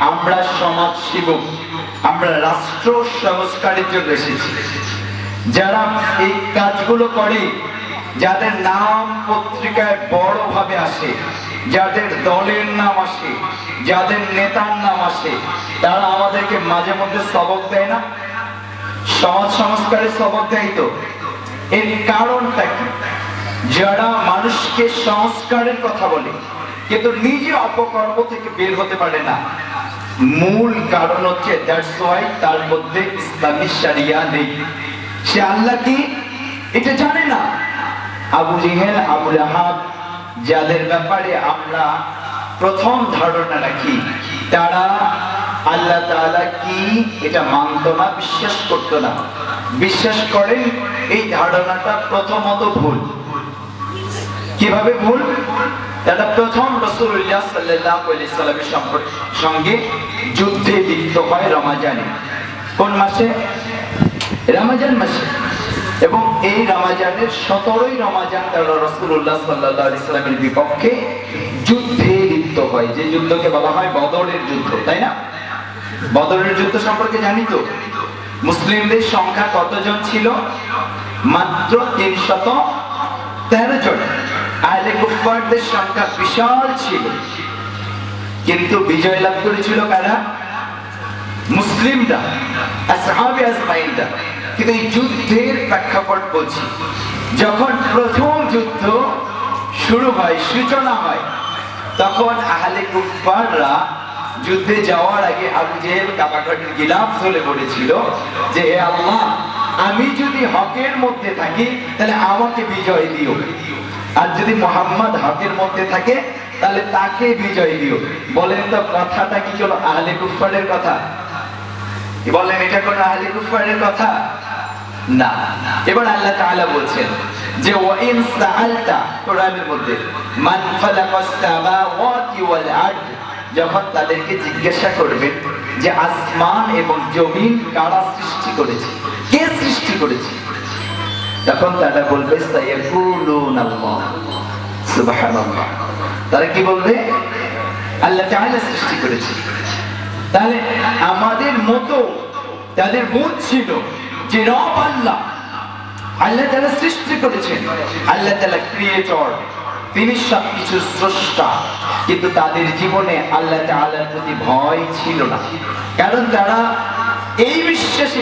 আমরা সমাজসেবক, আমরা রাষ্ট্র সংস্কারের জন্য এসেছি। যারা এই কাজগুলো করে, যাদের নাম পত্রিকায় বড়ভাবে আসে, যাদের দলের নাম আসে, যাদের নেতার নাম আসে, তারা আমাদেরকে মাঝে মধ্যে সবক দেয় না? সমাজ সংস্কারের সবক দেয় তো। এর কারণটা কি? যারা মানুষকে সংস্কারের কথা বলে কিন্তু নিজে অপকর্ম থেকে বের হতে পারে না, মূল কারণ হচ্ছে দ্যাটস ওয়াই তার মধ্যে ইসলামী শরিয়া নেই। সে আল্লাহ কি এটা জানে না। আবু জেহেল, আবু লাহাব, যাদের ব্যাপারে আমরা প্রথম ধারণা রাখি, তারা আল্লাহ তাআলা কি এটা মানত না, বিশ্বাস করত না। বিশ্বাস করেন, এই ধারণাটা প্রথমত ভুল। কিভাবে ভুল? তারা প্রথম রাসূলুল্লাহ সাল্লাল্লাহু আলাইহি ওয়াসাল্লামের সঙ্গে যুদ্ধে লিপ্ত হয় রমাজানে। কোন মাসে? রমজান মাসে। এবং এই রমজানের 17ই রমজান তারা রাসূলুল্লাহ সাল্লাল্লাহু আলাইহি ওয়াসাল্লামের বিপক্ষে যুদ্ধে লিপ্ত হয়, যে যুদ্ধকে বলা হয় বদরের যুদ্ধ, তাই না? বদরের যুদ্ধ সম্পর্কে জানি তো। মুসলিমদের সংখ্যা কতজন ছিল? মাত্র 313 জন। আহলে কুফফারদের সংখ্যা বিশাল ছিল, কিন্তু বিজয় লাভ করেছিল কারা? মুসলিমরা, আসহাবে আজমাইনরা। কিন্তু এই যুদ্ধের প্রেক্ষাপট বলছি, যখন প্রথম যুদ্ধ শুরু হয়, সূচনা হয়, তখন আহলে কুফফাররা যুদ্ধে যাওয়ার আগে আবু জেহেল কাবাঘাটের গিলাফ ধরে বলেছিল যে হে আল্লাহ, আমি যদি হকের মধ্যে থাকি তাহলে আমাকে বিজয় দিও, আর যদি মুহাম্মদ হকের মধ্যে থাকে তাহলে তাকে বিজয় দিও। বলেন তো, কথাটা কি কোনো আহলে কুফফারের কথা? বলেন, এটা কোন আহলে কুফফারের কথা না। এবার আল্লাহ তাআলা বলছেন যে ওয়া ইন সাআলতা, কোরআনের মধ্যে, মান খালাকাস সামাওয়াতি ওয়াল আরদ, যখন তাদেরকে জিজ্ঞাসা করবেন যে আসমান এবং জমিন কারা সৃষ্টি করেছে, কে সৃষ্টি করেছে, তখন তারা বলবে সায়াকুলুনাল্লাহ। সুবহানাল্লাহ। তারা কি বলবে? আল্লাহ তাআলা সৃষ্টি করেছে। তাহলে আমাদের মতো তাদের বুঝ ছিল যে রব আল্লাহ, আল্লাহ তাআলা সৃষ্টি করেছেন, আল্লাহ তাআলা ক্রিয়েটর, তিনি সবকিছুর স্রষ্টা। কিন্তু তাদের জীবনে আল্লাহ তাআলার প্রতি ভয় ছিল না, কারণ তারা এই বিশ্বাসী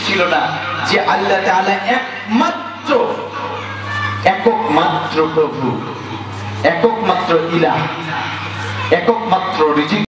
ছিল না যে আল্লাহ তাআলা একমাত্র, একমাত্র প্রভু, একমাত্র ইলাহ, একমাত্র রিজিক।